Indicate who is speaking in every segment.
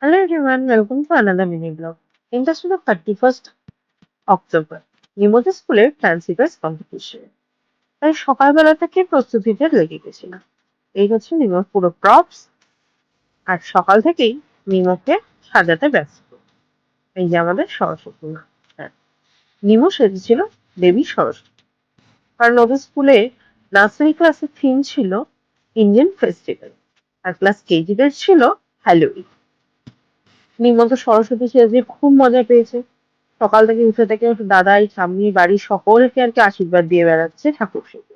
Speaker 1: Hello everyone, welcome to another mini vlog. Interested of 31st October, Nimti স্কুলের fancy dress competition. তাই সকালবেলা থেকে প্রস্তুতিতে লেগে গেছিলাম। এই হচ্ছে নিমোর পুরো প্রপস, আর সকাল থেকেই নিমোকে সাজাতে ব্যস্ত। এই যে আমাদের সরস্বতী মা। হ্যাঁ, নিমো সেজেছিল দেবী সরস্বতী। কারণ ওদের স্কুলে নার্সারি ক্লাসের থিম ছিল ইন্ডিয়ান ফেস্টিভ্যাল, আর ক্লাস কেজিদের ছিল হ্যালোউইন। নিমো তো সরস্বতী সেজে খুব মজা পেয়েছে। সকাল থেকে উঠে থেকে দাদাই ঠাম্মি বাড়ির সকলকে আর কি আশীর্বাদ দিয়ে বেড়াচ্ছে ঠাকুর সেজে।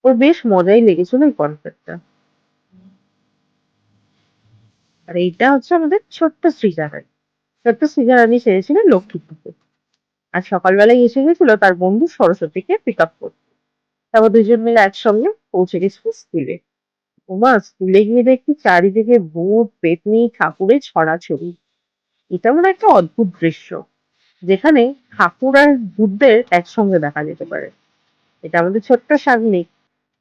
Speaker 1: ওর বেশ মজাই লেগেছিল এই কনসেপ্টটা। আর এইটা হচ্ছে আমাদের ছোট্ট সৃজা রানী। ছোট্ট সৃজা রানী সেজেছিল লক্ষ্মী ঠাকুর। আর সকালবেলায় এসে গেছিল তার বন্ধু সরস্বতীকে পিক আপ করতে। তারপর দুজন মিলে একসঙ্গে পৌঁছে গেছিল স্কুলে। ওমা, স্কুলে গিয়ে দেখি চারিদিকে ভূত পেতনি ঠাকুরের ছড়াছড়ি। এটা মনে হয় একটা অদ্ভুত দৃশ্য, যেখানে ঠাকুর আর ভূতদের একসঙ্গে দেখা যেতে পারে। এটা আমাদের ছোট্ট সাগ্নিক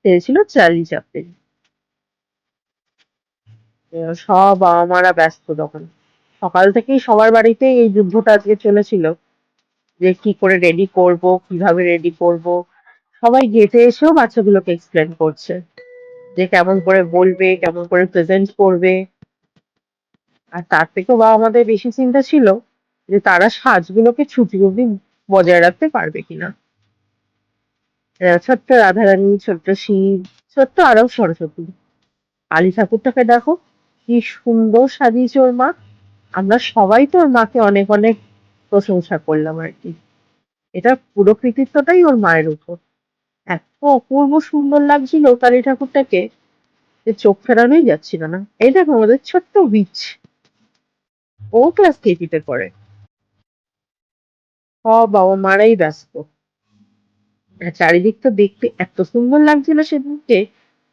Speaker 1: ছেড়েছিল চার্লি চ্যাপলিন। সব বাবা মারা ব্যস্ত তখন। সকাল থেকেই সবার বাড়িতে এই যুদ্ধটা আজকে চলেছিল, যে কি করে রেডি করব, কিভাবে রেডি করব। সবাই গেটে এসেও বাচ্চাগুলোকে এক্সপ্লেন করছে যে কেমন করে বলবে, কেমন করে প্রেজেন্ট করবে। আর তার থেকেও বাবা আমাদের বেশি চিন্তা ছিল যে তারা সাজগুলোকে ছুটি অব্দি বজায় রাখতে পারবে কিনা। ছোট্ট রাধারানী, ছোট্ট শিব, ছোট্ট আরব সরস্বতী। কালী ঠাকুরটাকে দেখো, কি সুন্দর সাজিয়েছে ওর মা। আমরা সবাই তো ওর মাকে অনেক অনেক প্রশংসা করলাম আর কি। এটা পুরো কৃতিত্বটাই ওর মায়ের উপর। এত অপূর্ব সুন্দর লাগছিল কালী ঠাকুরটাকে যে চোখ ফেরানোই যাচ্ছিল না। এই দেখো আমাদের ছোট্ট বিচ, ও ক্লাস কেজিতে পড়ে। সব বাবা মারাই ব্যস্ত। আর চারিদিক তো দেখতে এত সুন্দর লাগছিল সেদিনকে।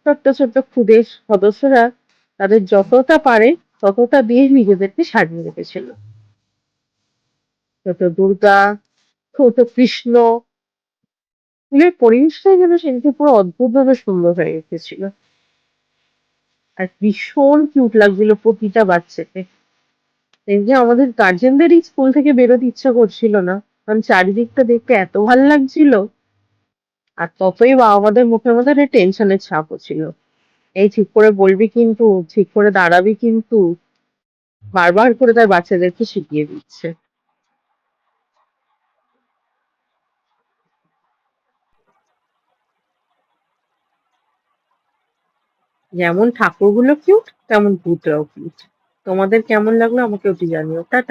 Speaker 1: ছোট্ট ছোট্ট ক্ষুদে সদস্যরা তাদের যতটা পারে ততটা দিয়ে নিজেদেরকে সাজিয়ে রেখেছিল। ছোট দুর্গা, ছোট কৃষ্ণ, স্কুলের পরিবেশটাই যেন সেদিনকে পুরো অদ্ভুত ভাবে সুন্দর হয়ে উঠেছিল। আর ভীষণ কিউট লাগছিল প্রতিটা বাচ্চাকে। সেদিনকে আমাদের গার্জেনদেরই স্কুল থেকে বেরোতে ইচ্ছা করছিল না, কারণ চারিদিকটা দেখতে এত ভালো লাগছিল। আর ততই বাবা আমাদের মুখের মধ্যে একটা টেনশনের ছাপও ছিল। এই ঠিক করে বলবি কিন্তু, ঠিক করে দাঁড়াবি কিন্তু, বারবার করে তার বাচ্চাদেরকে শিখিয়ে দিচ্ছে। যেমন ঠাকুরগুলো কিউট, তেমন ভূতরাও কিউট। তোমাদের কেমন লাগলো আমাকে অতি জানিও। টাটা।